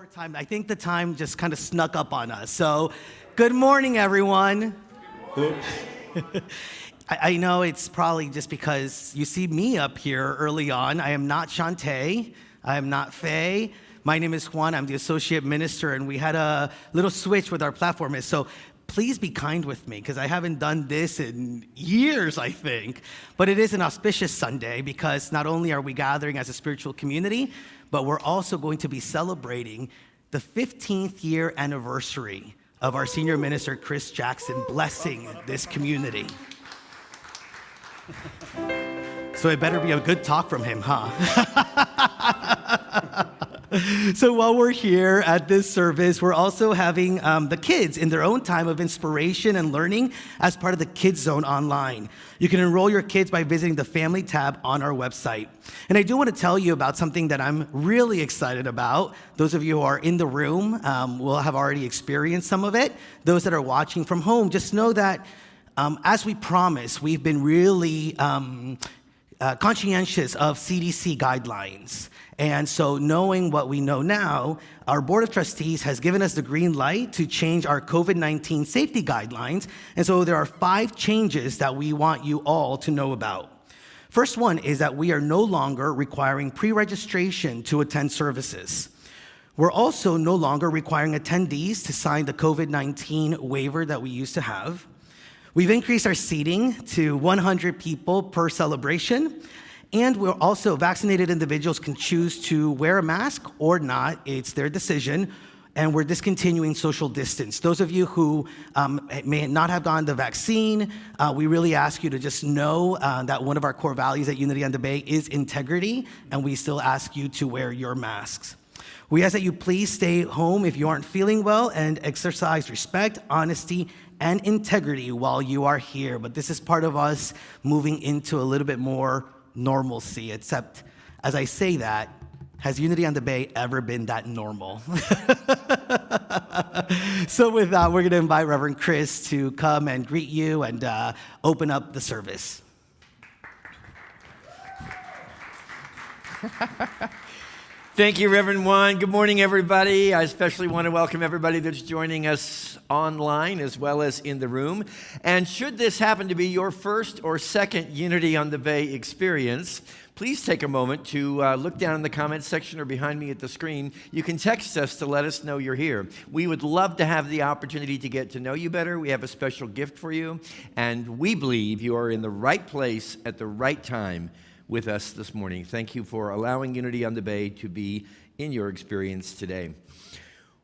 more time. I think the time just kind of snuck up on us. So, good morning, everyone. I know it's probably just because you see me up here early on. I am not Shantae. I am not Faye. My name is Juan. I'm the associate minister, and we had a little switch with our platform. So please be kind with me, because I haven't done this in years, I think. But it is an auspicious Sunday, because not only are we gathering as a spiritual community, but we're also going to be celebrating the 15th year anniversary of our senior minister, Chris Jackson, blessing this community. So it better be a good talk from him, huh? So while we're here at this service, we're also having the kids in their own time of inspiration and learning as part of the Kids Zone online. You can enroll your kids by visiting the Family tab on our website. And I do want to tell you about something that I'm really excited about. Those of you who are in the room will have already experienced some of it. Those that are watching from home, just know that as we promised, we've been really conscientious of CDC guidelines. And so knowing what we know now, our Board of Trustees has given us the green light to change our COVID-19 safety guidelines. And so there are 5 changes that we want you all to know about. First one is that we are no longer requiring pre-registration to attend services. We're also no longer requiring attendees to sign the COVID-19 waiver that we used to have. We've increased our seating to 100 people per celebration. And we're also, vaccinated individuals can choose to wear a mask or not. It's their decision. And we're discontinuing social distance. Those of you who may not have gotten the vaccine, we really ask you to just know that one of our core values at Unity on the Bay is integrity, and we still ask you to wear your masks. We ask that you please stay home if you aren't feeling well and exercise respect, honesty, and integrity while you are here. But this is part of us moving into a little bit more normalcy, except as I say that, has Unity on the Bay ever been that normal? So with that, we're going to invite Reverend Chris to come and greet you and open up the service. Thank you, Reverend Juan. Good morning, everybody. I especially want to welcome everybody that's joining us online as well as in the room. And should this happen to be your first or second Unity on the Bay experience, please take a moment to look down in the comments section or behind me at the screen. You can text us to let us know you're here. We would love to have the opportunity to get to know you better. We have a special gift for you, and we believe you are in the right place at the right time with us this morning. Thank you for allowing Unity on the Bay to be in your experience today.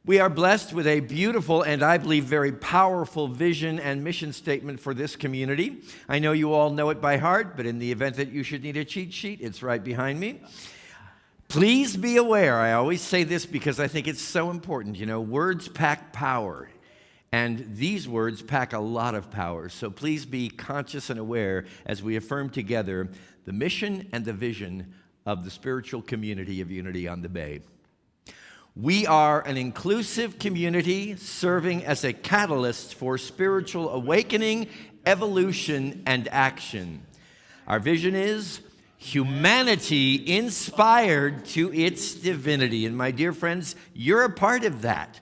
We are blessed with a beautiful and I believe very powerful vision and mission statement for this community. I know you all know it by heart, but in the event that you should need a cheat sheet, it's right behind me. Please be aware, I always say this because I think it's so important, words pack power. And these words pack a lot of power. So please be conscious and aware as we affirm together the mission and the vision of the spiritual community of Unity on the Bay. We are an inclusive community serving as a catalyst for spiritual awakening, evolution, and action. Our vision is humanity inspired to its divinity. And my dear friends, you're a part of that.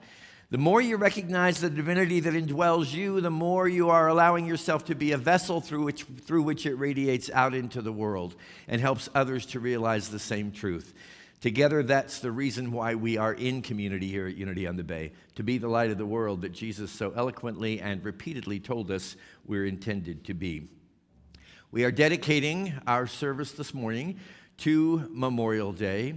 The more you recognize the divinity that indwells you, the more you are allowing yourself to be a vessel through which it radiates out into the world and helps others to realize the same truth. Together, that's the reason why we are in community here at Unity on the Bay, to be the light of the world that Jesus so eloquently and repeatedly told us we're intended to be. We are dedicating our service this morning to Memorial Day,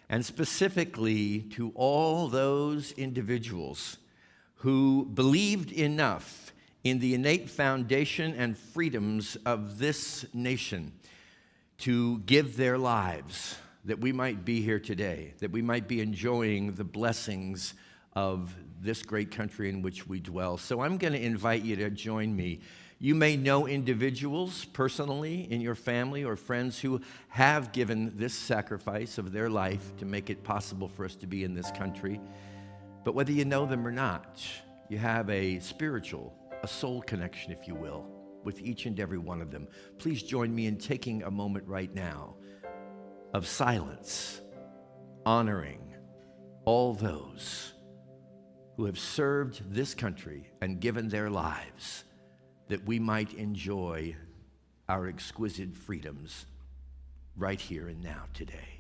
and specifically to all those individuals who believed enough in the innate foundation and freedoms of this nation to give their lives that we might be here today, that we might be enjoying the blessings of this great country in which we dwell. So I'm going to invite you to join me. You may know individuals personally in your family or friends who have given this sacrifice of their life to make it possible for us to be in this country. But whether you know them or not, you have a spiritual, a soul connection, if you will, with each and every one of them. Please join me in taking a moment right now of silence, honoring, all those who have served this country and given their lives that we might enjoy our exquisite freedoms right here and now today.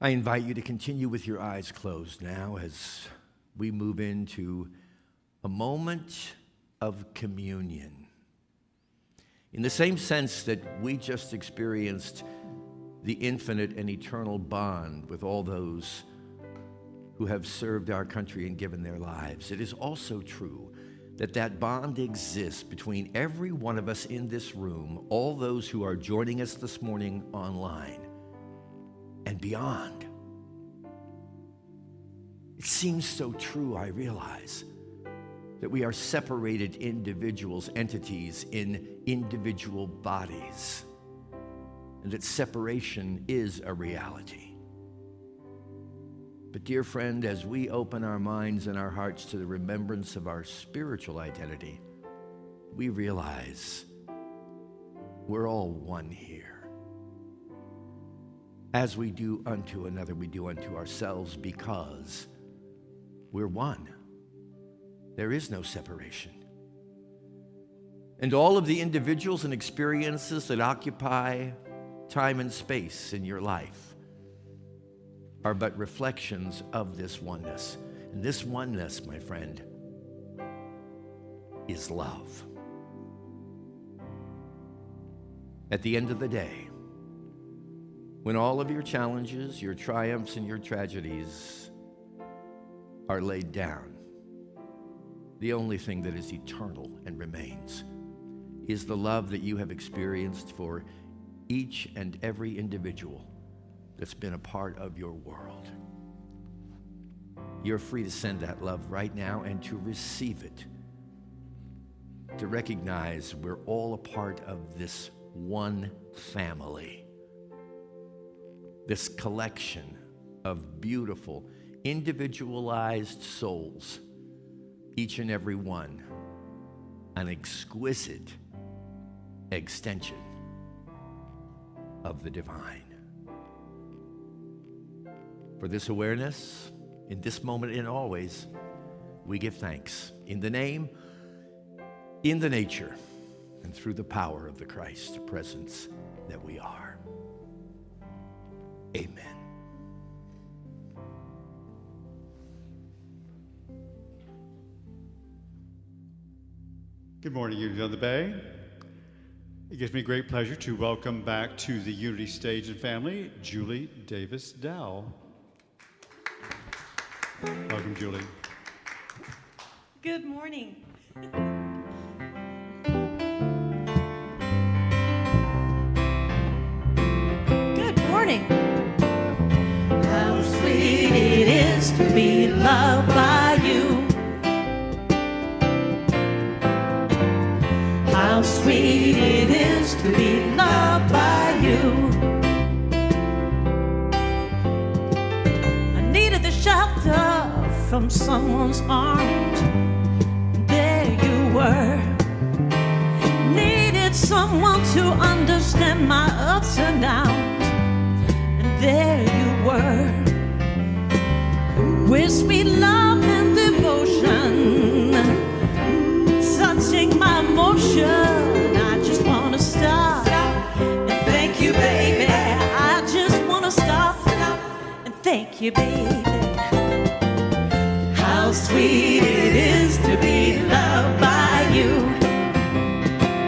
I invite you to continue with your eyes closed now as we move into a moment of communion. In the same sense that we just experienced the infinite and eternal bond with all those who have served our country and given their lives, it is also true that that bond exists between every one of us in this room, all those who are joining us this morning online, and beyond. It seems so true, I realize, that we are separated individuals, entities in individual bodies, and that separation is a reality. But dear friend, as we open our minds and our hearts to the remembrance of our spiritual identity, we realize we're all one here. As we do unto another, we do unto ourselves, because we're one. There is no separation. And all of the individuals and experiences that occupy time and space in your life are but reflections of this oneness. And this oneness, my friend, is love. At the end of the day, when all of your challenges, your triumphs, and your tragedies are laid down, the only thing that is eternal and remains is the love that you have experienced for each and every individual that's been a part of your world. You're free to send that love right now and to receive it, to recognize we're all a part of this one family, this collection of beautiful, individualized souls, each and every one an exquisite extension of the divine. For this awareness, in this moment and always, we give thanks in the name, in the nature, and through the power of the Christ presence that we are. Amen. Good morning, Unity on the Bay. It gives me great pleasure to welcome back to the Unity stage and family, Julie Davis Dow. Welcome, Julie. Good morning. Good morning. How sweet it is to be loved by you. How sweet it is to be loved by you. I needed the shelter from someone's arms. There you were. Needed someone to understand my ups and downs. And there you were. With sweet love and devotion, touching my emotion. I just want to stop and thank you, baby. I just want to stop and thank you, baby. How sweet it is to be loved by you.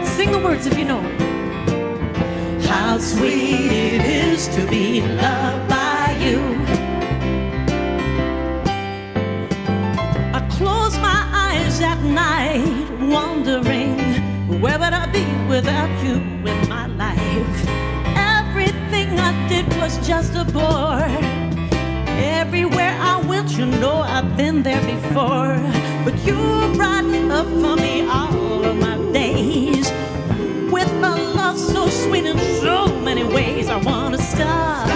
Sing the words if you know. How sweet it is to be loved by you. I close my eyes at night, wondering where would I be without you in my life. Everything I did was just a bore. Everywhere I went, you know I've been there before. But you brought up for me all of my days, with a love so sweet in so many ways. I want to stop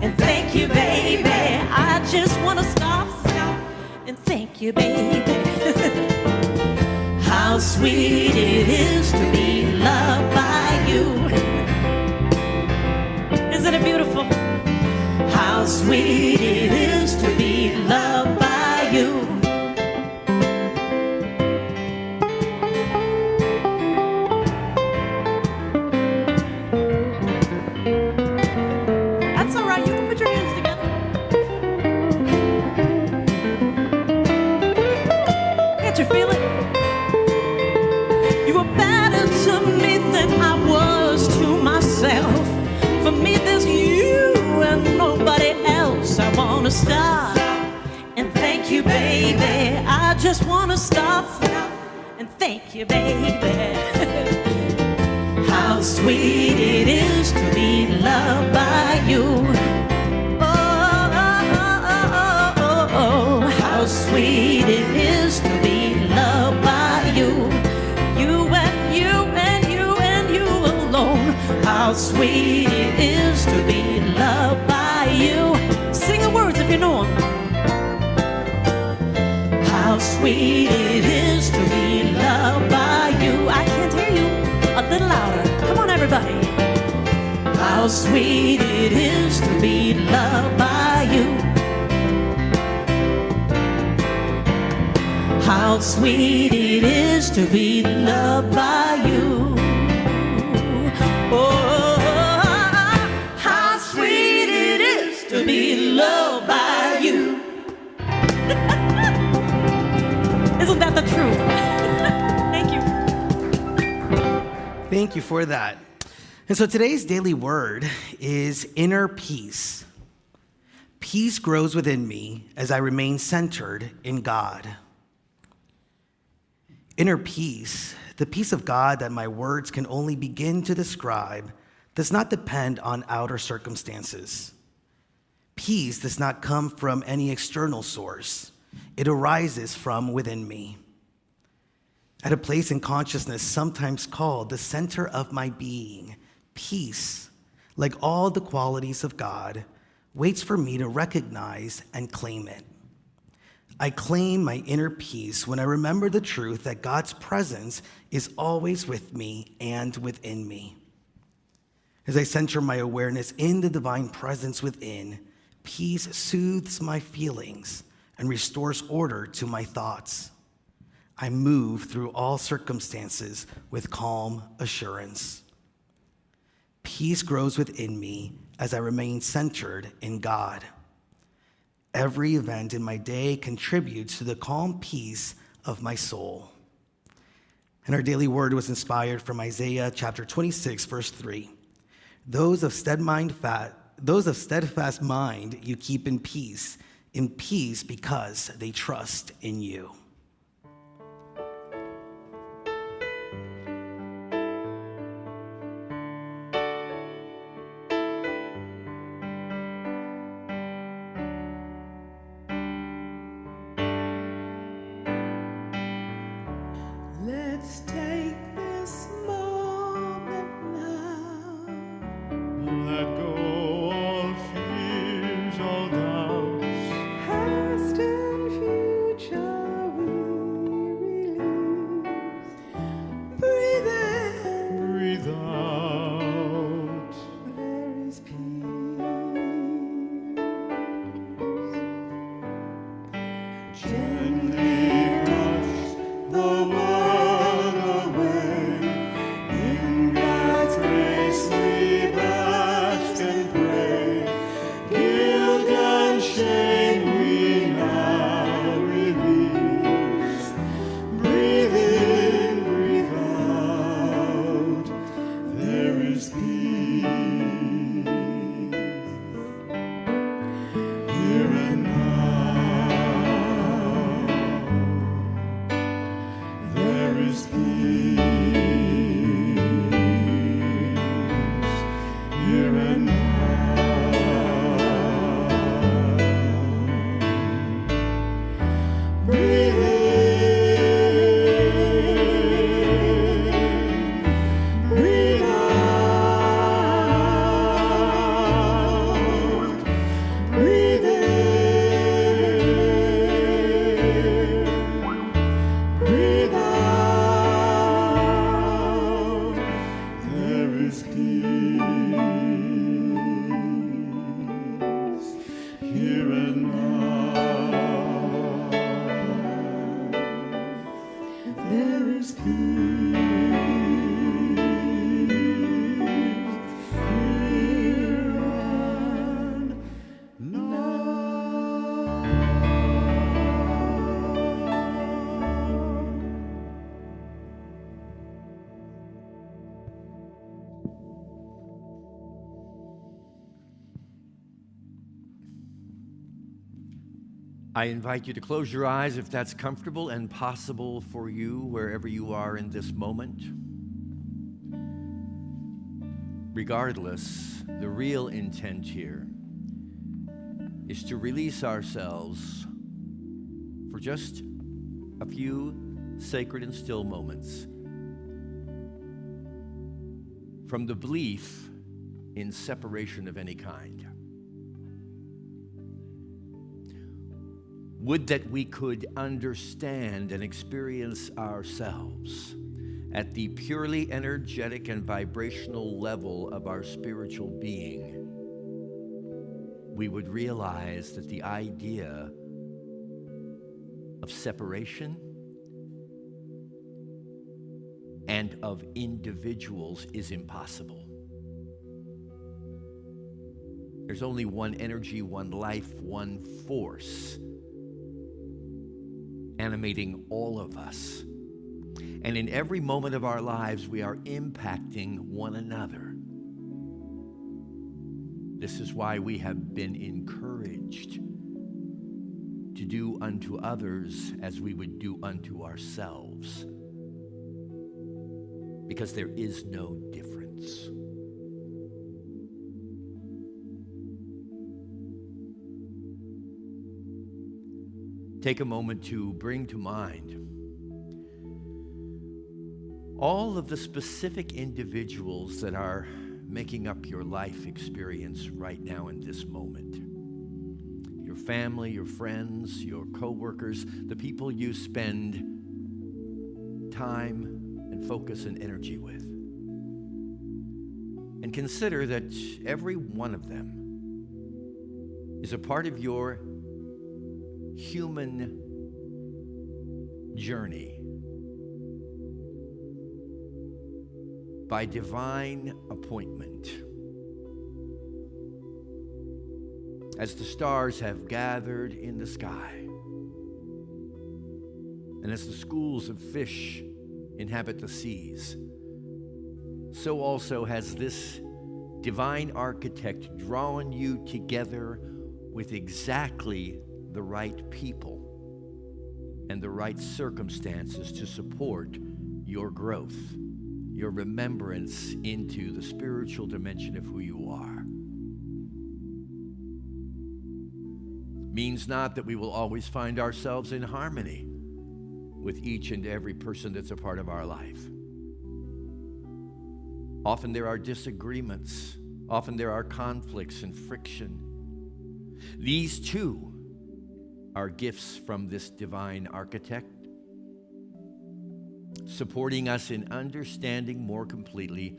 and thank you, baby. I just want to stop and thank you, baby. How sweet it is to be loved by you. Isn't it beautiful? How sweet it is to be loved by you. That's all right, you can put your hands together. Can't you feel it? You were better to me than I was to myself. For me, there's you and nobody else. I wanna stop and thank you, baby. I just wanna stop and thank you, baby. How sweet it is to be loved by you. Oh, oh, oh, oh, oh, oh. How sweet it is to be loved by you. You and you and you and you alone. How sweet it is to be loved by you. Sing the words if you know them. How sweet it is to be loved by you. I can't hear you. A little louder. Come on, everybody. How sweet it is to be loved by you. How sweet it is to be loved by you. Oh, how sweet it is to be loved by you. Isn't that the truth? Thank you. Thank you for that. And so today's daily word is inner peace. Peace grows within me as I remain centered in God. Inner peace, the peace of God that my words can only begin to describe, does not depend on outer circumstances. Peace does not come from any external source. It arises from within me. At a place in consciousness sometimes called the center of my being, peace, like all the qualities of God, waits for me to recognize and claim it. I claim my inner peace when I remember the truth that God's presence is always with me and within me. As I center my awareness in the divine presence within, peace soothes my feelings and restores order to my thoughts. I move through all circumstances with calm assurance. Peace grows within me as I remain centered in God. Every event in my day contributes to the calm peace of my soul. And our daily word was inspired from Isaiah chapter 26, verse 3. Those of steadfast mind you keep in peace because they trust in you. Let's take this moment now. Let go all fears, all doubts. Past and future we is peace. Here and now. I invite you to close your eyes if that's comfortable and possible for you wherever you are in this moment. Regardless, the real intent here is to release ourselves for just a few sacred and still moments from the belief in separation of any kind. Would that we could understand and experience ourselves at the purely energetic and vibrational level of our spiritual being. We would realize that the idea of separation and of individuals is impossible. There's only one energy, one life, one force animating all of us. And in every moment of our lives, we are impacting one another. This is why we have been encouraged to do unto others as we would do unto ourselves, because there is no difference. Take a moment to bring to mind all of the specific individuals that are making up your life experience right now in this moment. Your family, your friends, your coworkers, the people you spend time and focus and energy with. And consider that every one of them is a part of your human journey by divine appointment. As the stars have gathered in the sky, and as the schools of fish inhabit the seas, so also has this divine architect drawn you together with exactly the right people and the right circumstances to support your growth, your remembrance into the spiritual dimension of who you are. Means not that we will always find ourselves in harmony with each and every person that's a part of our life. Often there are disagreements. Often there are conflicts and friction. These too are gifts from this divine architect, supporting us in understanding more completely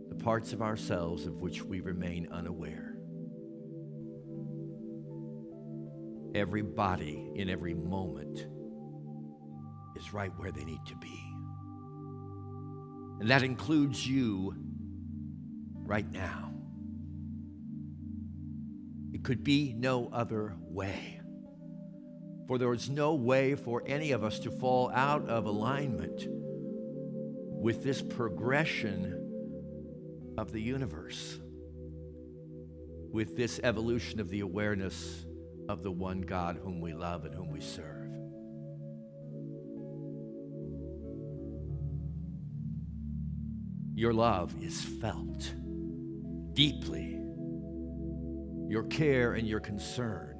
the parts of ourselves of which we remain unaware. Everybody in every moment is right where they need to be. And that includes you right now. It could be no other way. For there is no way for any of us to fall out of alignment with this progression of the universe, with this evolution of the awareness of the one God whom we love and whom we serve. Your love is felt deeply. Your care and your concern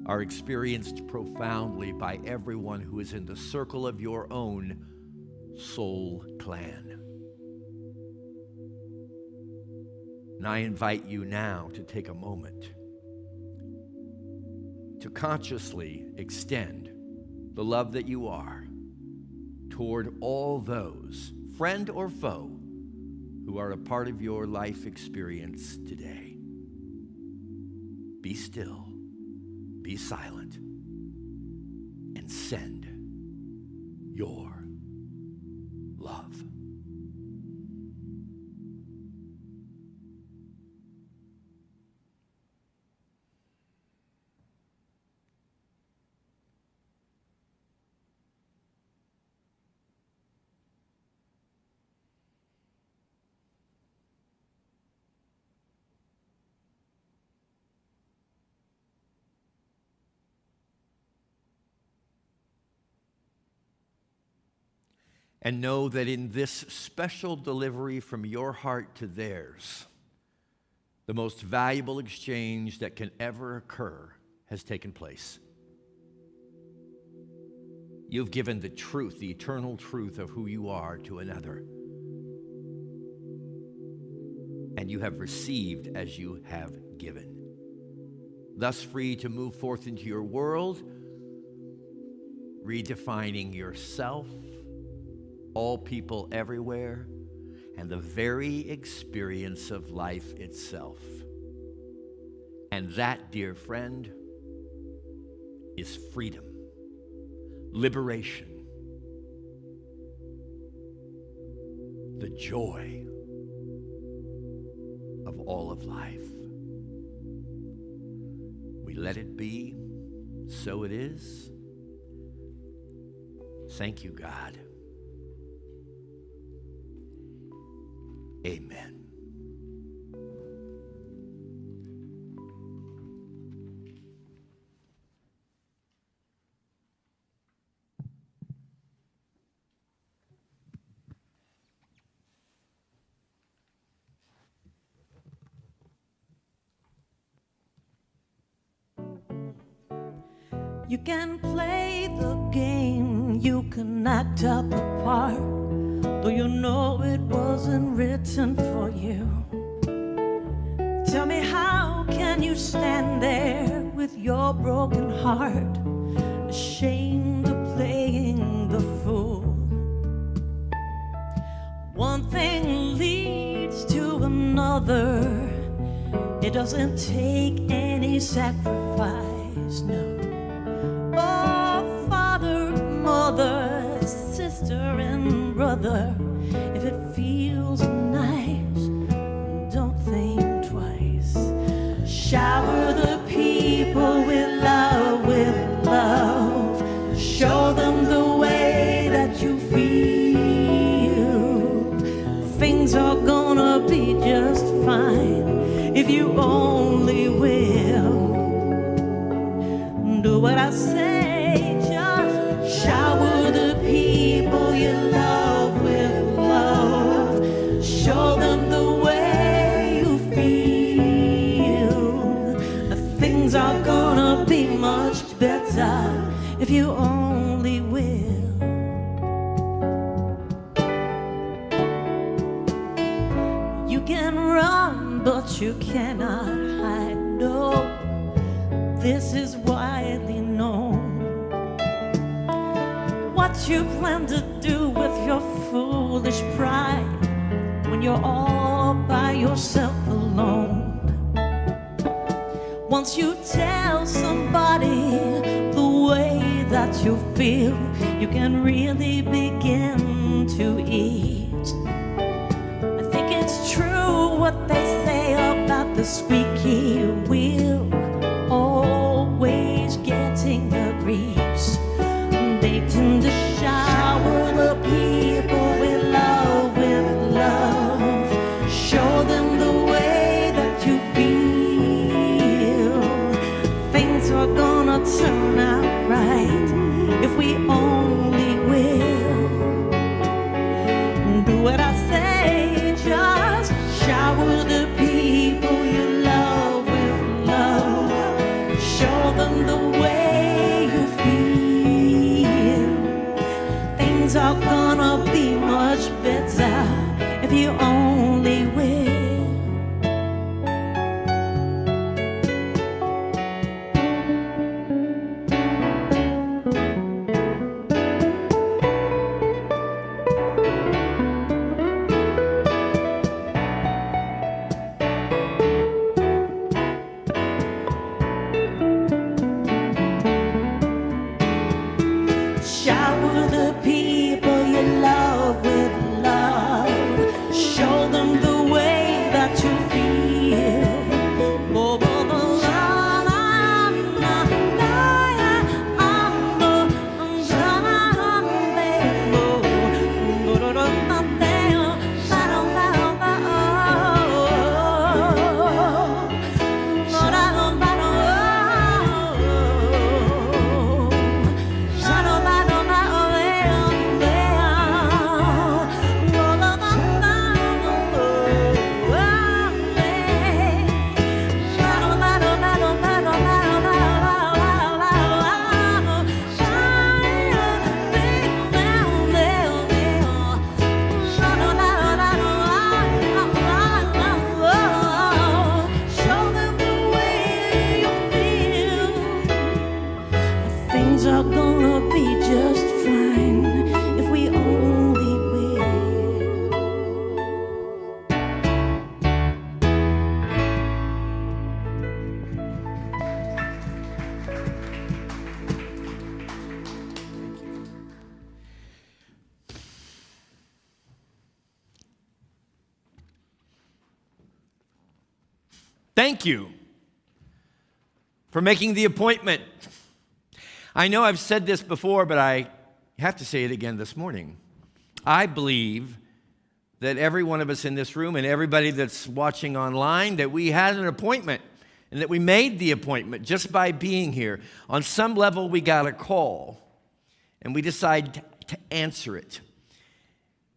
are experienced profoundly by everyone who is in the circle of your own soul clan. And I invite you now to take a moment to consciously extend the love that you are toward all those, friend or foe, who are a part of your life experience today. Be still. Be silent and send your love. And know that in this special delivery from your heart to theirs, the most valuable exchange that can ever occur has taken place. You've given the truth, the eternal truth of who you are to another. And you have received as you have given. Thus free to move forth into your world, redefining yourself, all people everywhere, and the very experience of life itself. And that, dear friend, is freedom, liberation, the joy of all of life. We let it be, so it is. Thank you, God. Amen. You can play the game, you can act out the part, though you know it wasn't written for you. Tell me, how can you stand there with your broken heart, ashamed of playing the fool? One thing leads to another. It doesn't take any sacrifice, no. Oh, father, mother, sister and brother, if it feels nice, don't think twice. Shower the people with love, show them the way that you feel. Things are gonna be just fine if you only will do what I say. Just shower the people you love with love. Show them the way you feel. Things are gonna be much better if you only will. You can run, but you cannot hide. No, this is widely known. What you plan to do with your foolish pride when you're all by yourself alone? Once you tell somebody the way that you feel, you can really begin to ease. I think it's true what they say about the squeaky wheel always getting the grease. They tend to shower the people with love, show them the way that you feel. Things are gonna turn out right if we only will do what I say. Just shower the people you love with love. Show them the way you feel. Things are gonna be much better if you only will. Shower the people things are gonna be just fine if we only will. Thank you for making the appointment. I know I've said this before, but I have to say it again this morning. I believe that every one of us in this room and everybody that's watching online, that we had an appointment and that we made the appointment just by being here. On some level, we got a call and we decided to answer it.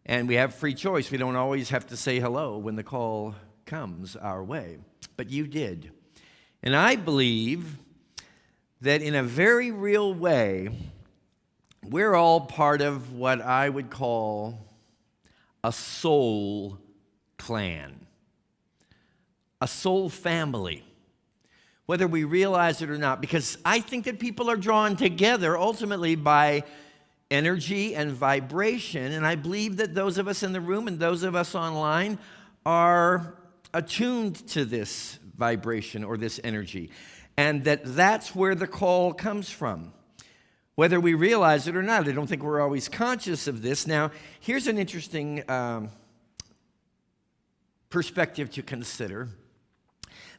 And we have free choice. We don't always have to say hello when the call comes our way. But you did. And I believe that in a very real way, we're all part of what I would call a soul clan, a soul family, whether we realize it or not, because I think that people are drawn together ultimately by energy and vibration, and I believe that those of us in the room and those of us online are attuned to this vibration or this energy, and that's where the call comes from, whether we realize it or not. I don't think we're always conscious of this. Now, here's an interesting perspective to consider,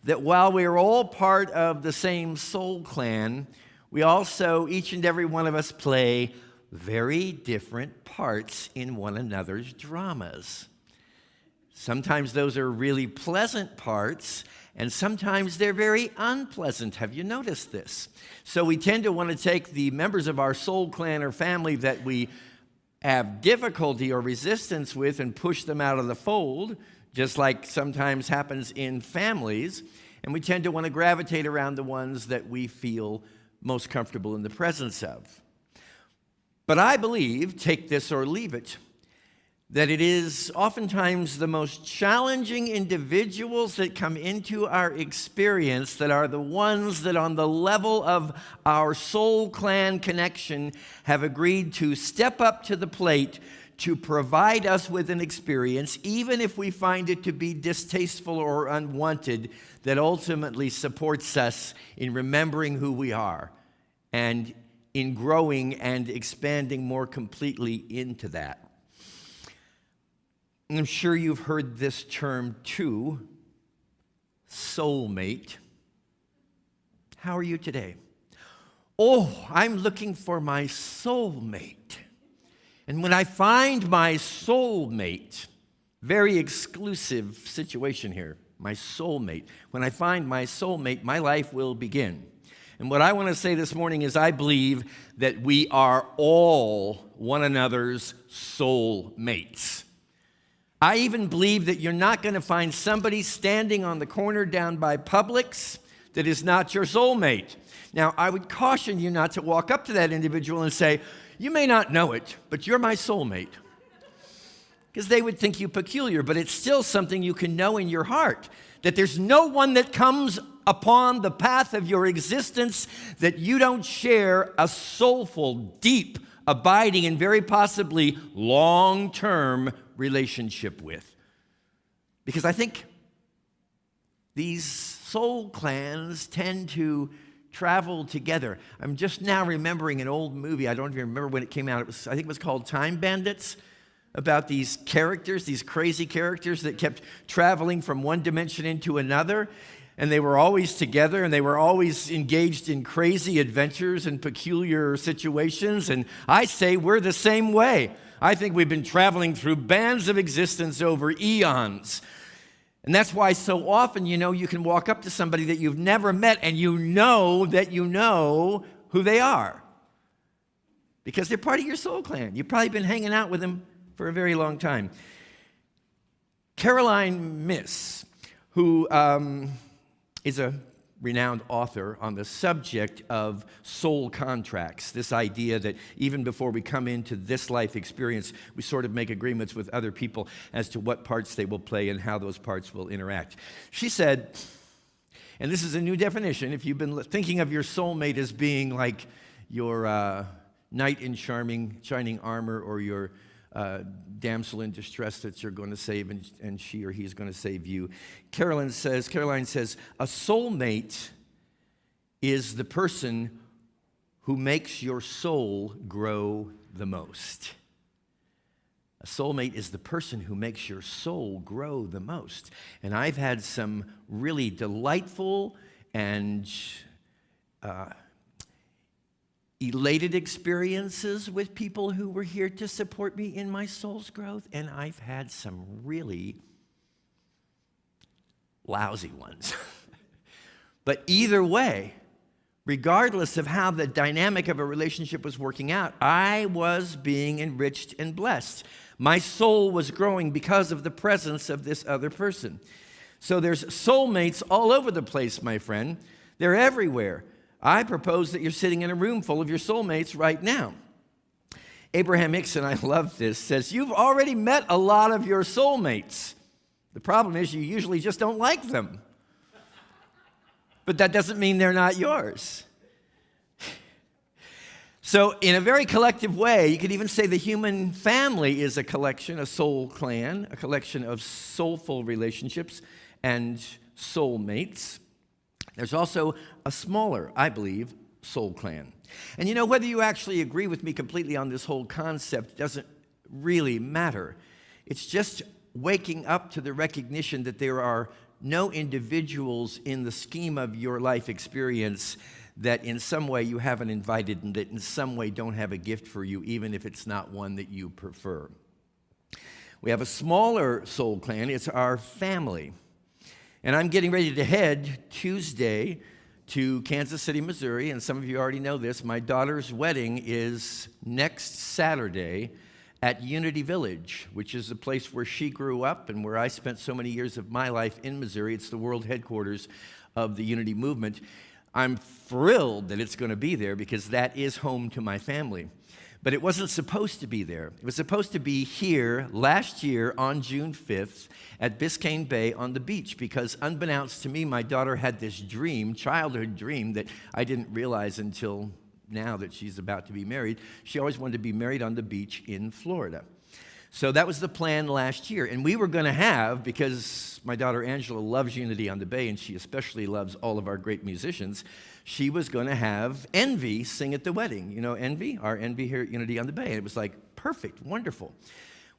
that while we're all part of the same soul clan, we also, each and every one of us, play very different parts in one another's dramas. Sometimes those are really pleasant parts, and sometimes they're very unpleasant. Have you noticed this? So we tend to want to take the members of our soul clan or family that we have difficulty or resistance with and push them out of the fold, just like sometimes happens in families, and we tend to want to gravitate around the ones that we feel most comfortable in the presence of. But I believe, take this or leave it, that it is oftentimes the most challenging individuals that come into our experience that are the ones that on the level of our soul clan connection have agreed to step up to the plate to provide us with an experience, even if we find it to be distasteful or unwanted, that ultimately supports us in remembering who we are and in growing and expanding more completely into that. I'm sure you've heard this term too, soulmate. How are you today? Oh, I'm looking for my soulmate. And when I find my soulmate, very exclusive situation here, my soulmate. When I find my soulmate, my life will begin. And what I want to say this morning is I believe that we are all one another's soulmates. I even believe that you're not going to find somebody standing on the corner down by Publix that is not your soulmate. Now, I would caution you not to walk up to that individual and say, "You may not know it, but you're my soulmate." Because they would think you peculiar, but it's still something you can know in your heart, that there's no one that comes upon the path of your existence that you don't share a soulful, deep, abiding, and very possibly long-term relationship with. Because I think these soul clans tend to travel together. I'm just now remembering an old movie. I don't even remember when it came out. I think it was called Time Bandits, about these characters, these crazy characters that kept traveling from one dimension into another. And they were always together, and they were always engaged in crazy adventures and peculiar situations. And I say we're the same way. I think we've been traveling through bands of existence over eons. And that's why so often, you can walk up to somebody that you've never met, and you know that you know who they are. Because they're part of your soul clan. You've probably been hanging out with them for a very long time. Caroline Myss, who is a renowned author on the subject of soul contracts, this idea that even before we come into this life experience, we sort of make agreements with other people as to what parts they will play and how those parts will interact. She said, and this is a new definition, if you've been thinking of your soulmate as being like, knight in shining armor or your damsel in distress that you're going to save, and she or he is going to save you. Caroline says, a soulmate is the person who makes your soul grow the most. A soulmate is the person who makes your soul grow the most. And I've had some really delightful and elated experiences with people who were here to support me in my soul's growth, and I've had some really lousy ones. But either way, regardless of how the dynamic of a relationship was working out, I was being enriched and blessed. My soul was growing because of the presence of this other person. So there's soulmates all over the place, my friend. They're everywhere. I propose that you're sitting in a room full of your soulmates right now. Abraham Hicks, and I love this, says, you've already met a lot of your soulmates. The problem is you usually just don't like them. But that doesn't mean they're not yours. So in a very collective way, you could even say the human family is a collection, a soul clan, a collection of soulful relationships and soulmates. There's also a smaller, I believe, soul clan. And you know, whether you actually agree with me completely on this whole concept doesn't really matter. It's just waking up to the recognition that there are no individuals in the scheme of your life experience that in some way you haven't invited and that in some way don't have a gift for you, even if it's not one that you prefer. We have a smaller soul clan. It's our family. And I'm getting ready to head Tuesday to Kansas City, Missouri, and some of you already know this. My daughter's wedding is next Saturday at Unity Village, which is the place where she grew up and where I spent so many years of my life in Missouri. It's the world headquarters of the Unity movement. I'm thrilled that it's going to be there because that is home to my family. But it wasn't supposed to be there. It was supposed to be here last year on June 5th at Biscayne Bay on the beach because unbeknownst to me, my daughter had this dream, childhood dream, that I didn't realize until now that she's about to be married. She always wanted to be married on the beach in Florida. So that was the plan last year. And we were going to have, because my daughter Angela loves Unity on the Bay, and she especially loves all of our great musicians, she was going to have Envy sing at the wedding. You know Envy? Our Envy here at Unity on the Bay. And it was like, perfect, wonderful.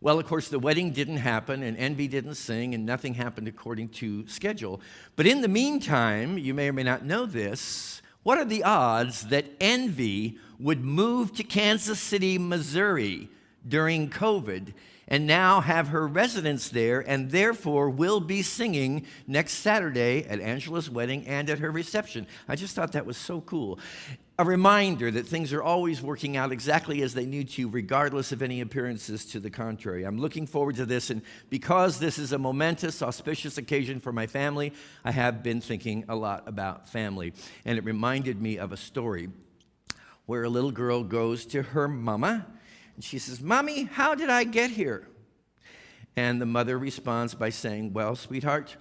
Well, of course, the wedding didn't happen, and Envy didn't sing, and nothing happened according to schedule. But in the meantime, you may or may not know this, what are the odds that Envy would move to Kansas City, Missouri during COVID and now have her residence there and therefore will be singing next Saturday at Angela's wedding and at her reception? I just thought that was so cool. A reminder that things are always working out exactly as they need to, regardless of any appearances to the contrary. I'm looking forward to this, and because this is a momentous, auspicious occasion for my family, I have been thinking a lot about family. And it reminded me of a story where a little girl goes to her mama, and she says, "Mommy, how did I get here?" And the mother responds by saying, "Well, sweetheart,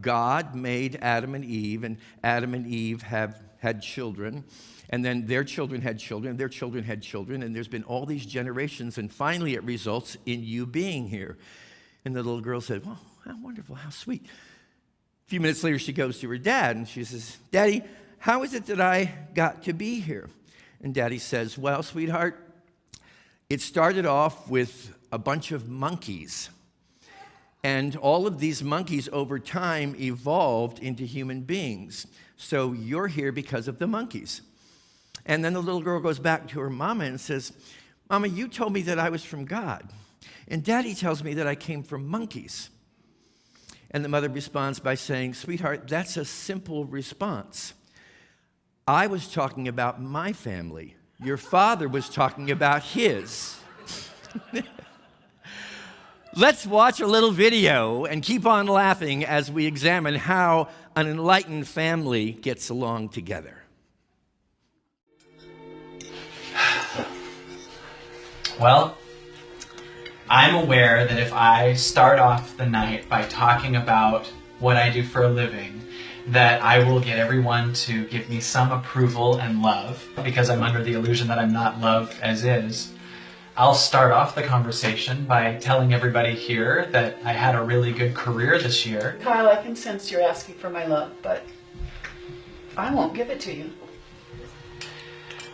God made Adam and Adam and Eve have had children, and then their children had children, their children had children, and there's been all these generations, and finally it results in you being here." And the little girl said, "Well, how wonderful, how sweet." A few minutes later, she goes to her dad, and she says, "Daddy, how is it that I got to be here?" And Daddy says, "Well, sweetheart, it started off with a bunch of monkeys. And all of these monkeys over time evolved into human beings. So you're here because of the monkeys." And then the little girl goes back to her mama and says, "Mama, you told me that I was from God. And Daddy tells me that I came from monkeys." And the mother responds by saying, "Sweetheart, that's a simple response. I was talking about my family. Your father was talking about his." Let's watch a little video and keep on laughing as we examine how an enlightened family gets along together. Well, I'm aware that if I start off the night by talking about what I do for a living that I will get everyone to give me some approval and love because I'm under the illusion that I'm not loved as is. I'll start off the conversation by telling everybody here that I had a really good career this year. Kyle, I can sense you're asking for my love, but I won't give it to you.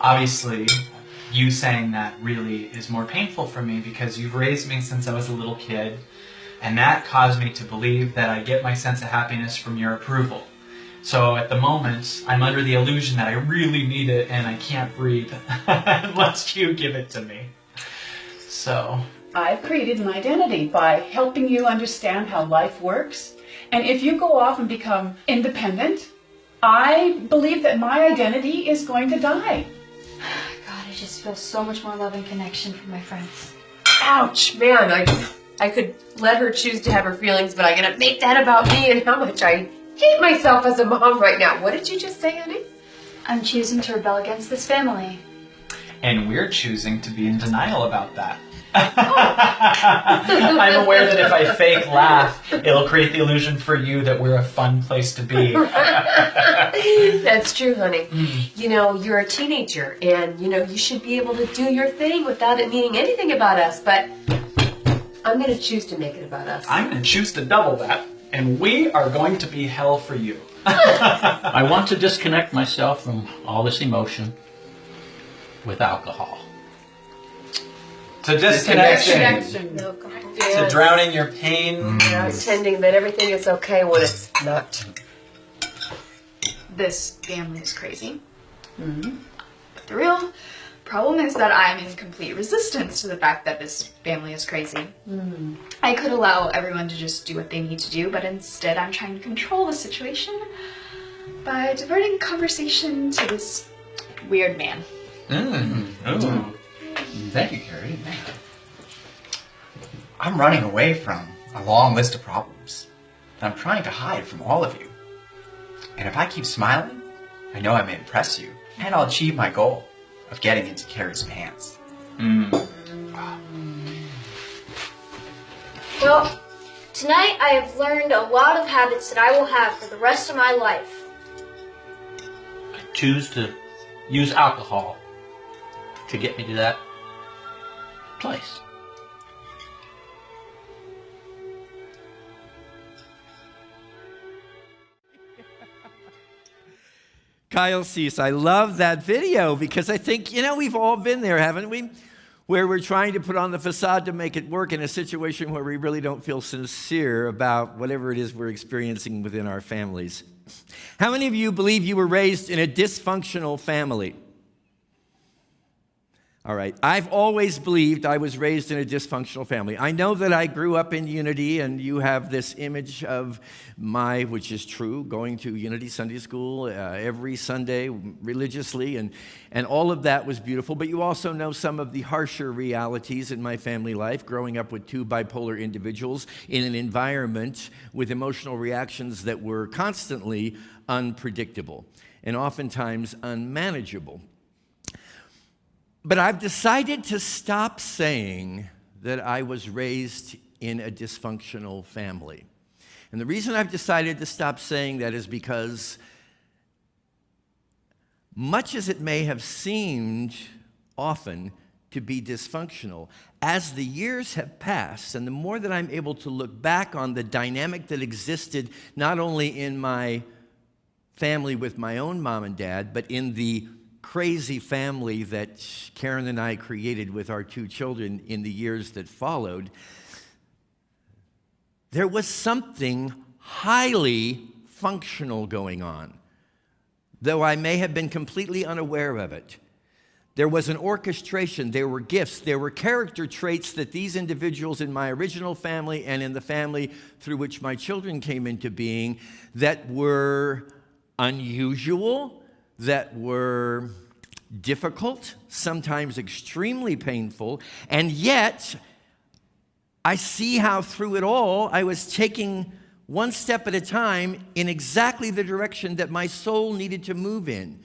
Obviously, you saying that really is more painful for me because you've raised me since I was a little kid, and that caused me to believe that I get my sense of happiness from your approval. So at the moment, I'm under the illusion that I really need it and I can't breathe unless you give it to me. So I've created an identity by helping you understand how life works. And if you go off and become independent, I believe that my identity is going to die. God, I just feel so much more love and connection from my friends. Ouch, man, I could let her choose to have her feelings, but I'm gonna make that about me and how much I hate myself as a mom right now. What did you just say, honey? I'm choosing to rebel against this family. and we're choosing to be in denial about that. I'm aware that if I fake laugh, it'll create the illusion for you that we're a fun place to be. That's true, honey. You know, you're a teenager, and, you know, you should be able to do your thing without it meaning anything about us, but I'm going to choose to make it about us. I'm going to choose to double that, and we are going to be hell for you. I want to disconnect myself from all this emotion with alcohol. To disconnection. Yeah. To drowning your pain. Pretending that everything is okay when it's not. This family is crazy. But the real problem is that I'm in complete resistance to the fact that this family is crazy. I could allow everyone to just do what they need to do, but instead I'm trying to control the situation by diverting conversation to this weird man. Ooh. Thank you, Carrie. I'm running away from a long list of problems that I'm trying to hide from all of you. And if I keep smiling, I know I may impress you, and I'll achieve my goal of getting into Carrie's pants. Well, tonight I have learned a lot of habits that I will have for the rest of my life. I choose to use alcohol to get me to that place. Kyle Cease, I love that video because I think, you know, we've all been there, haven't we? Where we're trying to put on the facade to make it work in a situation where we really don't feel sincere about whatever it is we're experiencing within our families. How many of you believe you were raised in a dysfunctional family? All right, I've always believed I was raised in a dysfunctional family. I know that I grew up in Unity, and you have this image of which is true, going to Unity Sunday School every Sunday religiously, and all of that was beautiful. But you also know some of the harsher realities in my family life, growing up with two bipolar individuals in an environment with emotional reactions that were constantly unpredictable and oftentimes unmanageable. But I've decided to stop saying that I was raised in a dysfunctional family. And the reason I've decided to stop saying that is because much as it may have seemed often to be dysfunctional, as the years have passed and the more that I'm able to look back on the dynamic that existed not only in my family with my own mom and dad, but in the crazy family that Karen and I created with our two children in the years that followed, there was something highly functional going on, though I may have been completely unaware of it. There was an orchestration, there were gifts, there were character traits that these individuals in my original family and in the family through which my children came into being that were unusual, that were difficult, sometimes extremely painful, and yet I see how through it all I was taking one step at a time in exactly the direction that my soul needed to move in.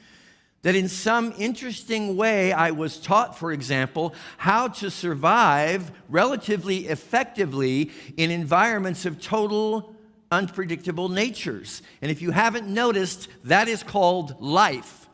That in some interesting way I was taught, for example, how to survive relatively effectively in environments of total unpredictable natures. And if you haven't noticed, that is called life.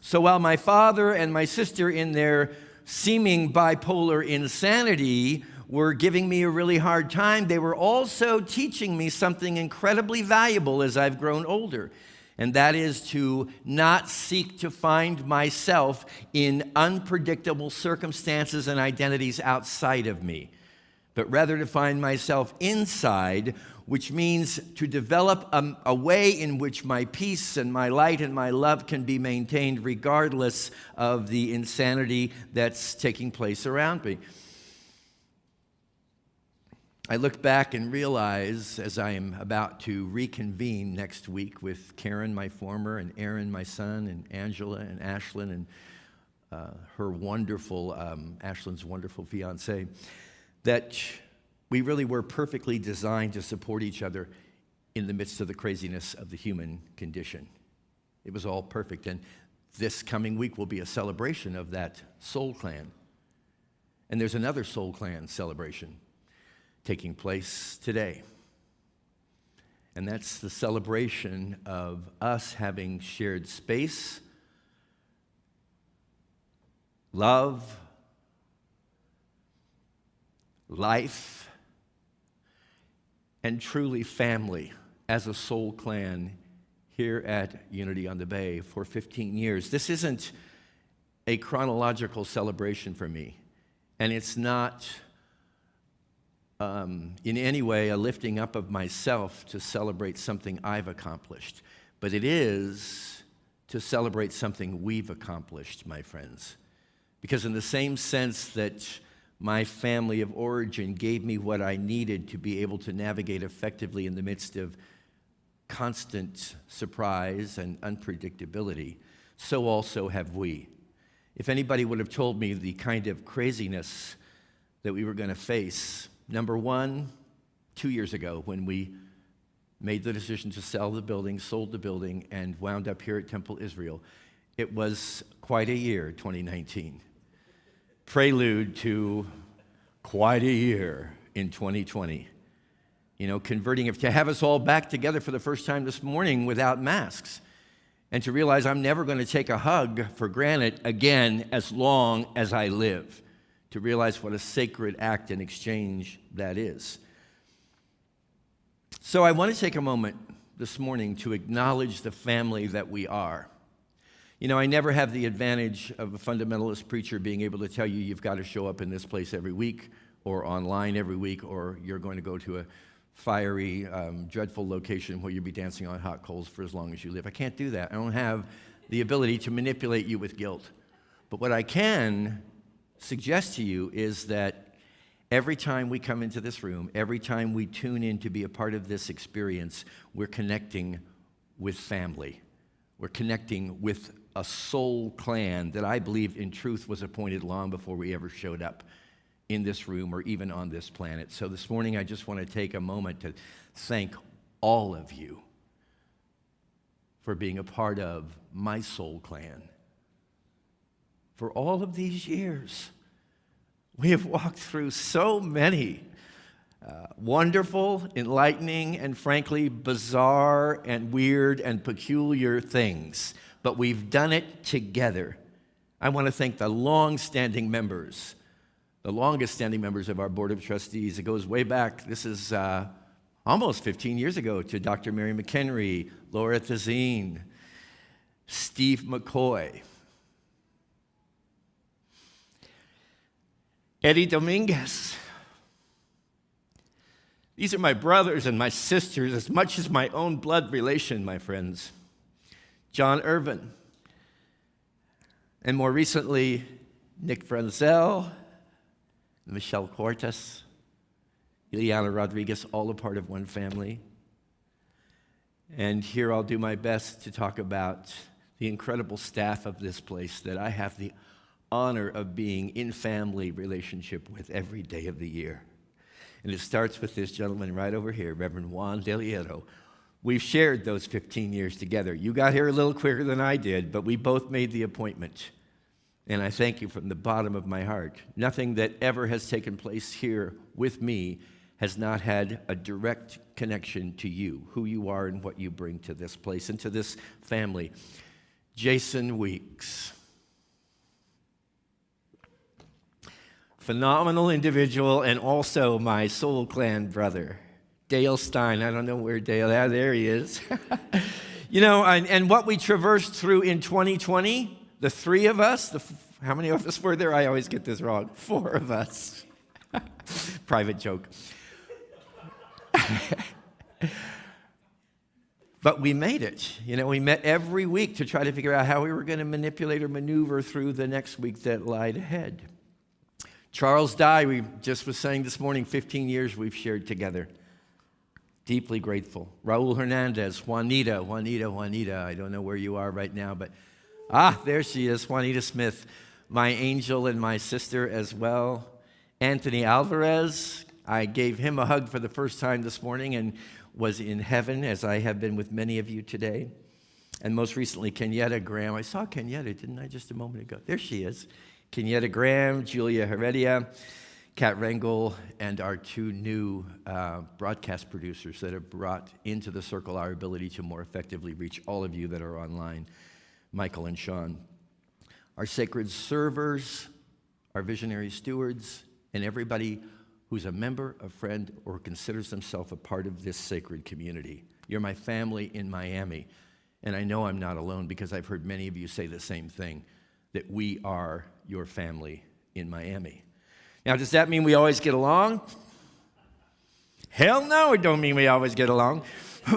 So while my father and my sister, in their seeming bipolar insanity, were giving me a really hard time, they were also teaching me something incredibly valuable as I've grown older. And that is to not seek to find myself in unpredictable circumstances and identities outside of me, but rather to find myself inside, which means to develop a way in which my peace and my light and my love can be maintained regardless of the insanity that's taking place around me. I look back and realize, as I am about to reconvene next week with Karen, my former, and Aaron, my son, and Angela and Ashlyn, and her wonderful, Ashlyn's wonderful fiance, that we really were perfectly designed to support each other in the midst of the craziness of the human condition. It was all perfect, and this coming week will be a celebration of that Soul Clan. And there's another Soul Clan celebration taking place today. And that's the celebration of us having shared space, love, life, and truly family as a soul clan here at Unity on the Bay for 15 years. This isn't a chronological celebration for me, and it's not in any way a lifting up of myself to celebrate something I've accomplished, but it is to celebrate something we've accomplished, my friends. Because in the same sense that my family of origin gave me what I needed to be able to navigate effectively in the midst of constant surprise and unpredictability, so also have we. If anybody would have told me the kind of craziness that we were going to face, number one, 2 years ago when we made the decision to sell the building, sold the building, and wound up here at Temple Israel, it was quite a year, 2019. Prelude to quite a year in 2020. You know, converting, to have us all back together for the first time this morning without masks, and to realize I'm never going to take a hug for granted again as long as I live, to realize what a sacred act and exchange that is. So I want to take a moment this morning to acknowledge the family that we are. You know, I never have the advantage of a fundamentalist preacher being able to tell you you've got to show up in this place every week or online every week, or you're going to go to a fiery, dreadful location where you'll be dancing on hot coals for as long as you live. I can't do that. I don't have the ability to manipulate you with guilt. But what I can suggest to you is that every time we come into this room, every time we tune in to be a part of this experience, we're connecting with family. We're connecting with a soul clan that I believe in truth was appointed long before we ever showed up in this room or even on this planet. So this morning I just want to take a moment to thank all of you for being a part of my soul clan. For all of these years, we have walked through so many wonderful, enlightening, and frankly bizarre and weird and peculiar things, but we've done it together. I want to thank the long-standing members, the longest-standing members of our Board of Trustees. It goes way back. This is almost 15 years ago, to Dr. Mary McHenry, Laura Thazine, Steve McCoy, Eddie Dominguez. These are my brothers and my sisters as much as my own blood relation, my friends. John Irvin, and more recently, Nick Frenzel, Michelle Cortes, Ileana Rodriguez, all a part of one family. And here I'll do my best to talk about the incredible staff of this place that I have the honor of being in family relationship with every day of the year. And it starts with this gentleman right over here, Reverend Juan Del Hierro. We've shared those 15 years together. You got here a little quicker than I did, but we both made the appointment. And I thank you from the bottom of my heart. Nothing that ever has taken place here with me has not had a direct connection to you, who you are and what you bring to this place and to this family. Jason Weeks. Phenomenal individual and also my Soul Clan brother. Dale Stein. I don't know where Dale is. There he is. You know, and what we traversed through in 2020, the three of us, how many of us were there? I always get this wrong. 4 of us. Private joke. But we made it. You know, we met every week to try to figure out how we were going to manipulate or maneuver through the next week that lied ahead. Charles Dye, we just was saying this morning, 15 years we've shared together. Deeply grateful. Raul Hernandez, Juanita. I don't know where you are right now, but there she is, Juanita Smith, my angel and my sister as well. Anthony Alvarez, I gave him a hug for the first time this morning and was in heaven, as I have been with many of you today. And most recently, Kenyatta Graham. I saw Kenyatta, didn't I, just a moment ago? There she is. Kenyatta Graham, Julia Heredia, Kat Rengel, and our 2 new broadcast producers that have brought into the circle our ability to more effectively reach all of you that are online, Michael and Sean. Our sacred servers, our visionary stewards, and everybody who's a member, a friend, or considers themselves a part of this sacred community. You're my family in Miami, and I know I'm not alone because I've heard many of you say the same thing, that we are your family in Miami. Now, does that mean we always get along? Hell no, it don't mean we always get along.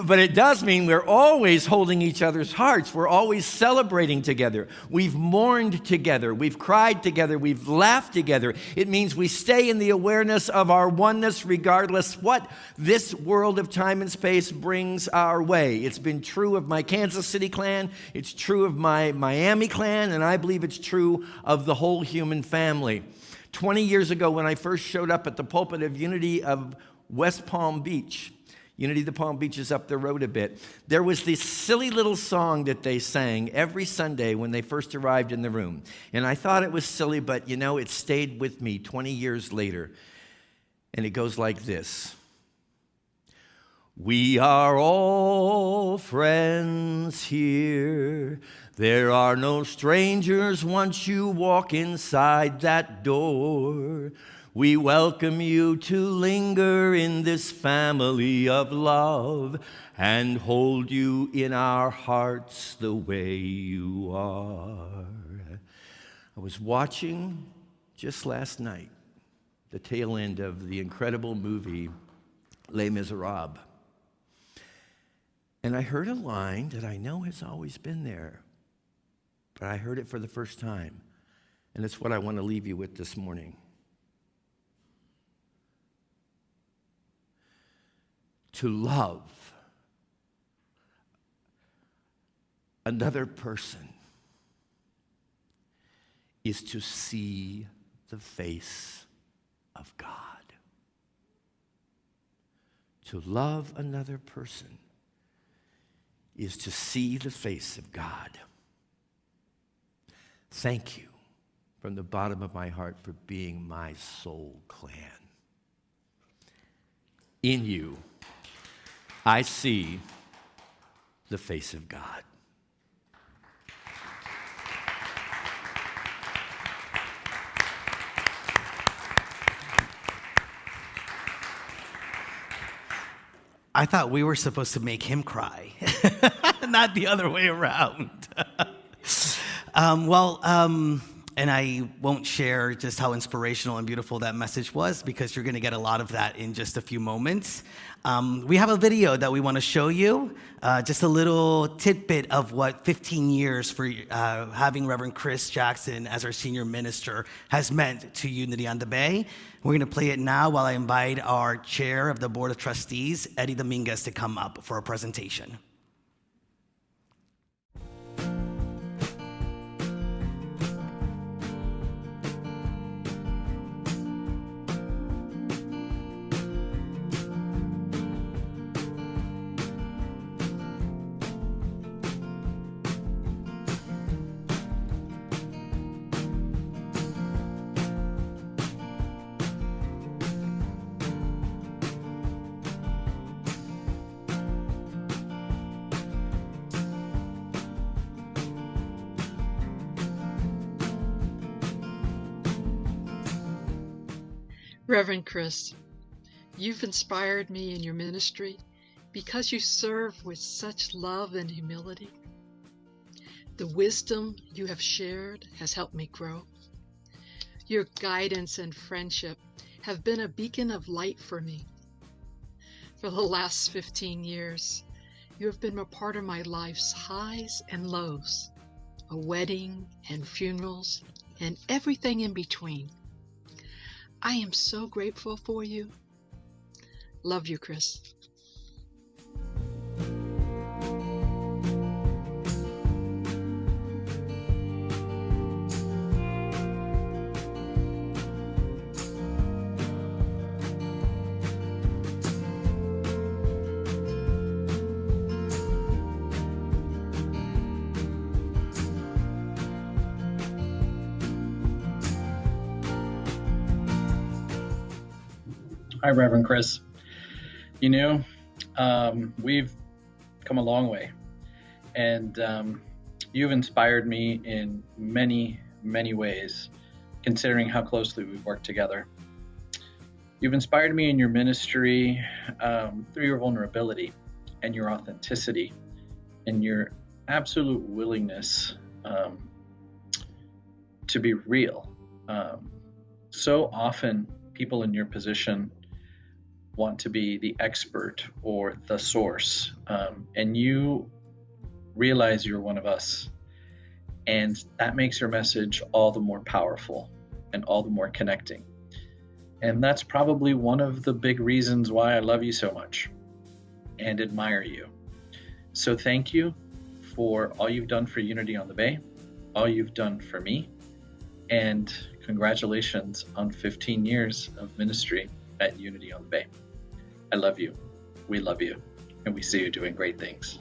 But it does mean we're always holding each other's hearts. We're always celebrating together. We've mourned together. We've cried together. We've laughed together. It means we stay in the awareness of our oneness regardless what this world of time and space brings our way. It's been true of my Kansas City clan. It's true of my Miami clan. And I believe it's true of the whole human family. 20 years ago, when I first showed up at the pulpit of Unity of West Palm Beach, Unity of the Palm Beach is up the road a bit, there was this silly little song that they sang every Sunday when they first arrived in the room. And I thought it was silly, but you know, it stayed with me 20 years later. And it goes like this. We are all friends here. There are no strangers once you walk inside that door. We welcome you to linger in this family of love and hold you in our hearts the way you are. I was watching just last night the tail end of the incredible movie Les Miserables. And I heard a line that I know has always been there, but I heard it for the first time. And it's what I want to leave you with this morning. To love another person is to see the face of God. To love another person is to see the face of God. Thank you from the bottom of my heart for being my soul clan. In you, I see the face of God. I thought we were supposed to make him cry, not the other way around. And I won't share just how inspirational and beautiful that message was because you're going to get a lot of that in just a few moments. We have a video that we want to show you, just a little tidbit of what 15 years for having Reverend Chris Jackson as our senior minister has meant to Unity on the Bay. We're going to play it now while I invite our chair of the Board of Trustees, Eddie Dominguez, to come up for a presentation. Reverend Chris, you've inspired me in your ministry because you serve with such love and humility. The wisdom you have shared has helped me grow. Your guidance and friendship have been a beacon of light for me. For the last 15 years, you have been a part of my life's highs and lows, a wedding and funerals and everything in between. I am so grateful for you. Love you, Chris. Hi, Reverend Chris. You know, we've come a long way, and you've inspired me in many, many ways, considering how closely we've worked together. You've inspired me in your ministry through your vulnerability and your authenticity and your absolute willingness to be real. So often, people in your position want to be the expert or the source, and you realize you're one of us, and that makes your message all the more powerful and all the more connecting. And that's probably one of the big reasons why I love you so much and admire you. So thank you for all you've done for Unity on the Bay, all you've done for me, and congratulations on 15 years of ministry at Unity on the Bay. I love you, we love you, and we see you doing great things.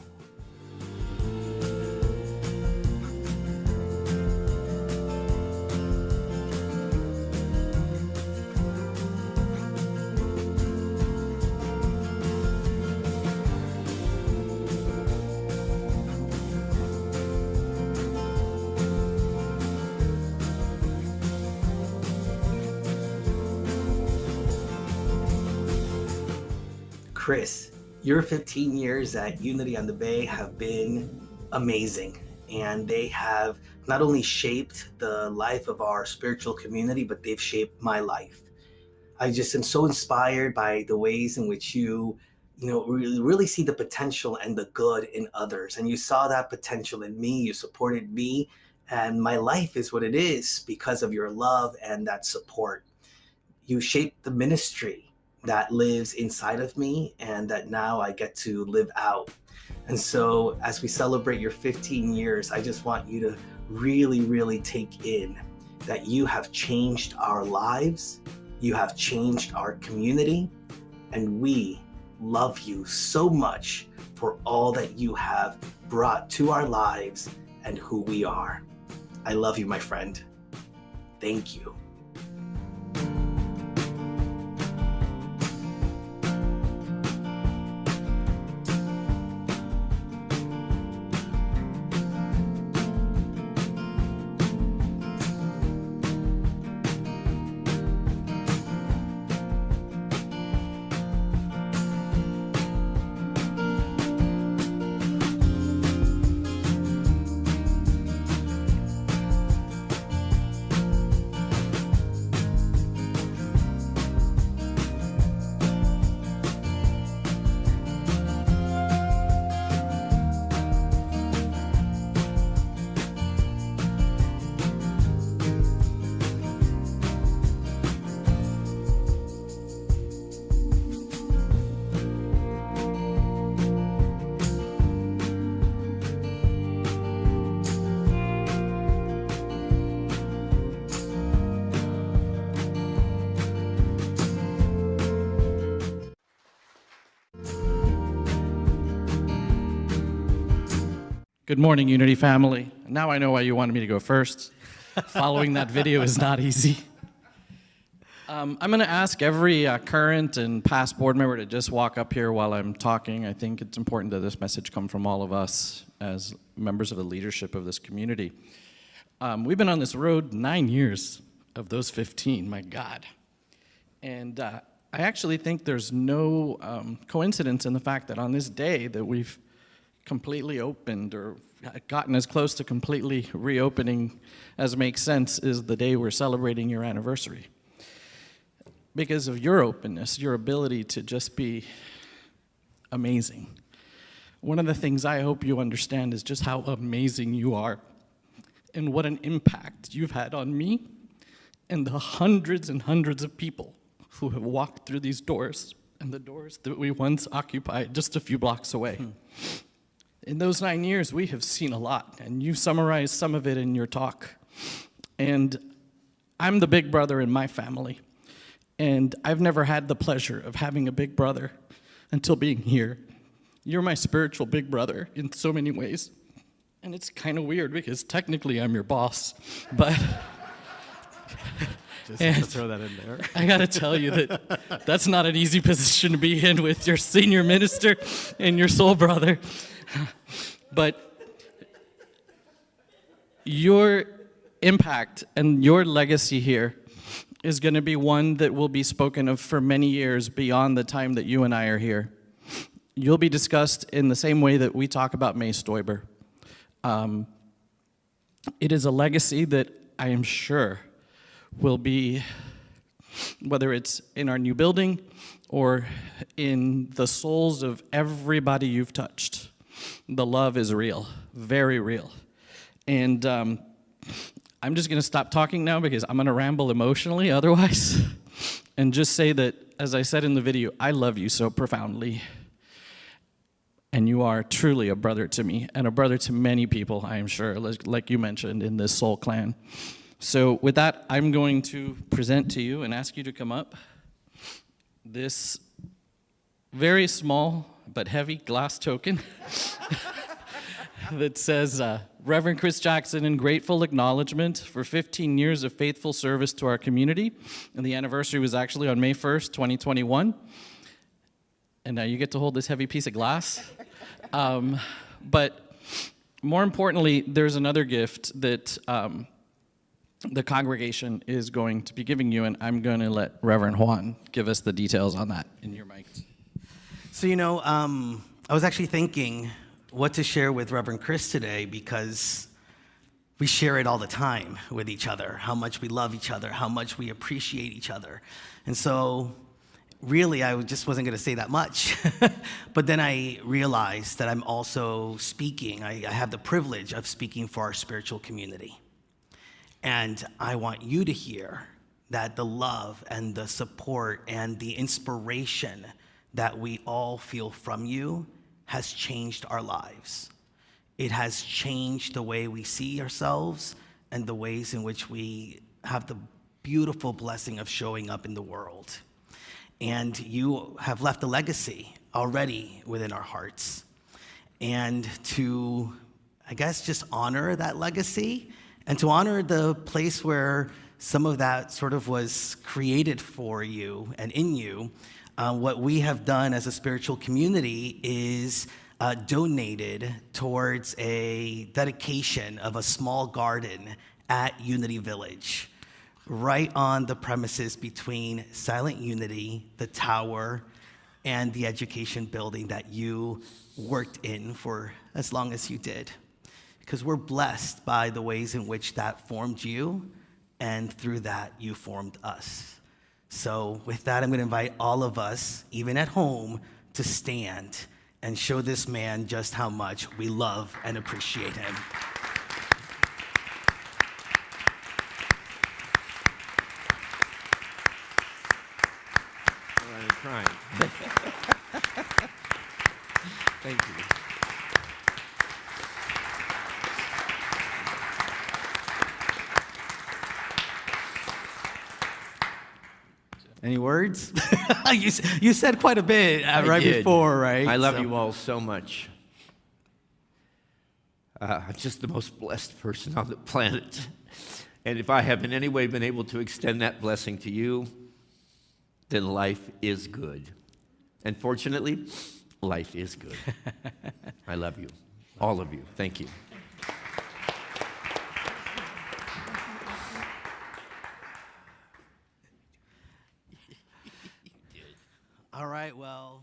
Chris, your 15 years at Unity on the Bay have been amazing, and they have not only shaped the life of our spiritual community, but they've shaped my life. I just am so inspired by the ways in which you really see the potential and the good in others, and you saw that potential in me. You supported me, and my life is what it is because of your love and that support. You shaped the ministry that lives inside of me and that now I get to live out. And so as we celebrate your 15 years, I just want you to really, really take in that you have changed our lives, you have changed our community, and we love you so much for all that you have brought to our lives and who we are. I love you, my friend. Thank you. Good morning, Unity family. Now I know why you wanted me to go first. Following that video is not easy. I'm going to ask every current and past board member to just walk up here while I'm talking. I think it's important that this message come from all of us as members of the leadership of this community. We've been on this road 9 years of those 15, my God. And I actually think there's no coincidence in the fact that on this day that we've completely opened or gotten as close to completely reopening as makes sense is the day we're celebrating your anniversary. Because of your openness, your ability to just be amazing. One of the things I hope you understand is just how amazing you are and what an impact you've had on me and the hundreds and hundreds of people who have walked through these doors and the doors that we once occupied just a few blocks away. In those 9 years, we have seen a lot, and you summarized some of it in your talk. And I'm the big brother in my family, and I've never had the pleasure of having a big brother until being here. You're my spiritual big brother in so many ways, and it's kind of weird because technically I'm your boss, but just to throw that in there. I gotta tell you that that's not an easy position to be in with your senior minister and your soul brother. But your impact and your legacy here is going to be one that will be spoken of for many years beyond the time that you and I are here. You'll be discussed in the same way that we talk about May Stoiber. It is a legacy that I am sure will be, whether it's in our new building or in the souls of everybody you've touched. The love is real, very real. And I'm just going to stop talking now because I'm going to ramble emotionally otherwise. And just say that, as I said in the video, I love you so profoundly. And you are truly a brother to me and a brother to many people, I am sure, like you mentioned in this soul clan. So with that, I'm going to present to you and ask you to come up this very small but heavy glass token that says, Reverend Chris Jackson, in grateful acknowledgement for 15 years of faithful service to our community. And the anniversary was actually on May 1st, 2021. And now you get to hold this heavy piece of glass. But more importantly, there's another gift that the congregation is going to be giving you, and I'm going to let Reverend Juan give us the details on that in your mic. So, I was actually thinking what to share with Reverend Chris today because we share it all the time with each other, how much we love each other, how much we appreciate each other. And so really, I just wasn't going to say that much. But then I realized that I'm also speaking. I have the privilege of speaking for our spiritual community. And I want you to hear that the love and the support and the inspiration that we all feel from you has changed our lives. It has changed the way we see ourselves and the ways in which we have the beautiful blessing of showing up in the world. And you have left a legacy already within our hearts. And to, I guess, just honor that legacy and to honor the place where some of that sort of was created for you and in you, what we have done as a spiritual community is donated towards a dedication of a small garden at Unity Village, right on the premises between Silent Unity, the tower, and the education building that you worked in for as long as you did. Because we're blessed by the ways in which that formed you, and through that, you formed us. So with that, I'm going to invite all of us, even at home, to stand and show this man just how much we love and appreciate him. I'm crying. Thank you. Any words? You said quite a bit right did. before, right? I love you all so much. I'm just the most blessed person on the planet. And if I have in any way been able to extend that blessing to you, then life is good. And fortunately, life is good. I love you, all of you. Thank you. All right, well,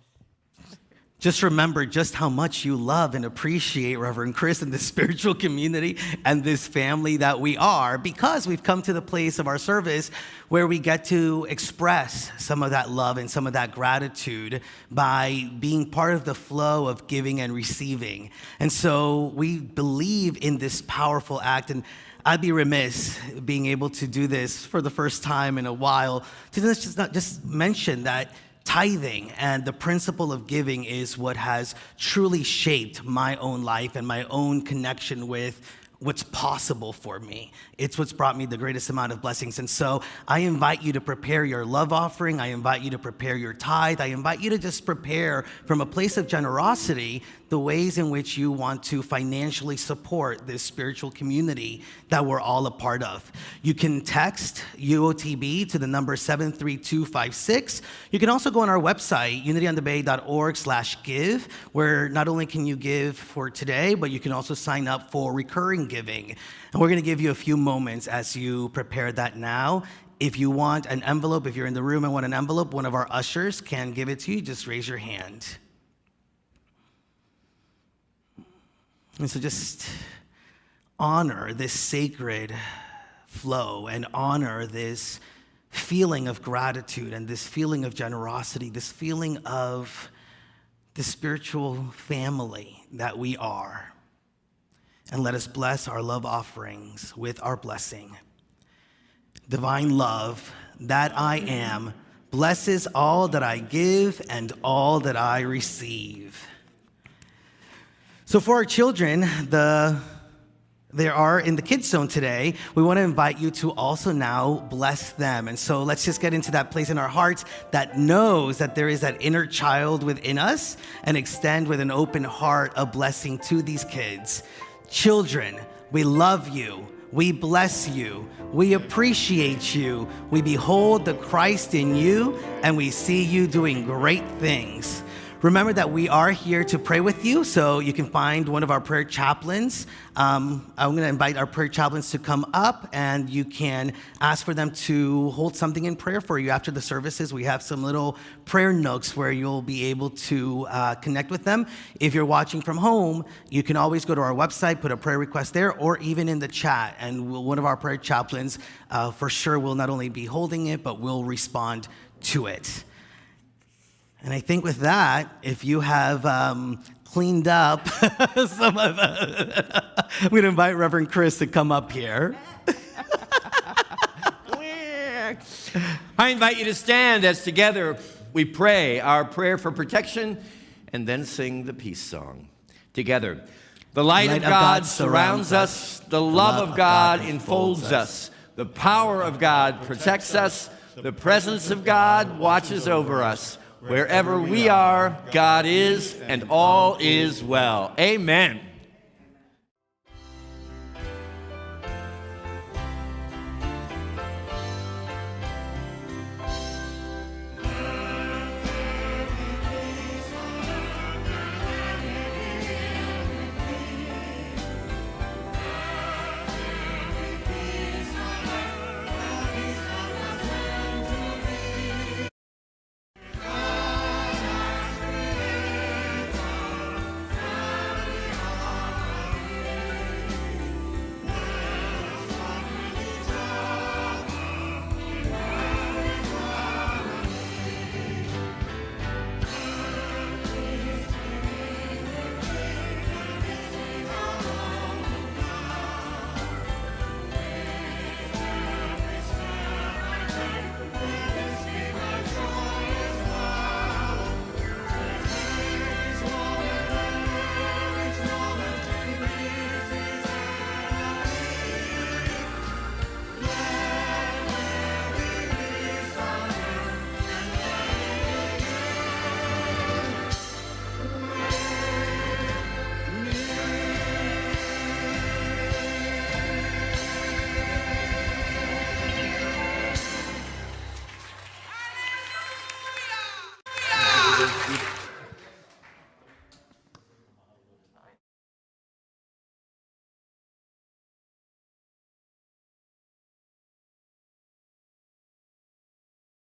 just remember just how much you love and appreciate Reverend Chris and this spiritual community and this family that we are, because we've come to the place of our service where we get to express some of that love and some of that gratitude by being part of the flow of giving and receiving. And so we believe in this powerful act, and I'd be remiss being able to do this for the first time in a while to just mention that tithing and the principle of giving is what has truly shaped my own life and my own connection with what's possible for me. It's what's brought me the greatest amount of blessings. And so I invite you to prepare your love offering. I invite you to prepare your tithe. I invite you to just prepare from a place of generosity the ways in which you want to financially support this spiritual community that we're all a part of. You can text UOTB to the number 73256. You can also go on our website, unityonthebay.org/give, where not only can you give for today, but you can also sign up for recurring giving. And we're going to give you a few moments as you prepare that now. If you want an envelope, if you're in the room and want an envelope, one of our ushers can give it to you. Just raise your hand. And so just honor this sacred flow and honor this feeling of gratitude and this feeling of generosity, this feeling of the spiritual family that we are. And let us bless our love offerings with our blessing. Divine love, that I am, blesses all that I give and all that I receive. So for our children, they are in the Kids Zone today. We want to invite you to also now bless them. And so let's just get into that place in our hearts that knows that there is that inner child within us and extend with an open heart a blessing to these kids. Children, we love you. We bless you. We appreciate you. We behold the Christ in you, and we see you doing great things. Remember that we are here to pray with you, so you can find one of our prayer chaplains. I'm going to invite our prayer chaplains to come up, and you can ask for them to hold something in prayer for you. After the services, we have some little prayer nooks where you'll be able to connect with them. If you're watching from home, you can always go to our website, put a prayer request there, or even in the chat, and one of our prayer chaplains for sure will not only be holding it, but will respond to it. And I think with that, if you have cleaned up some of the, we'd invite Reverend Chris to come up here. I invite you to stand as together we pray our prayer for protection and then sing the peace song. Together. The light of God surrounds us. The love of God enfolds us. The power of God protects us. The presence of God watches over us. Wherever we are, God is, and all is well. Amen.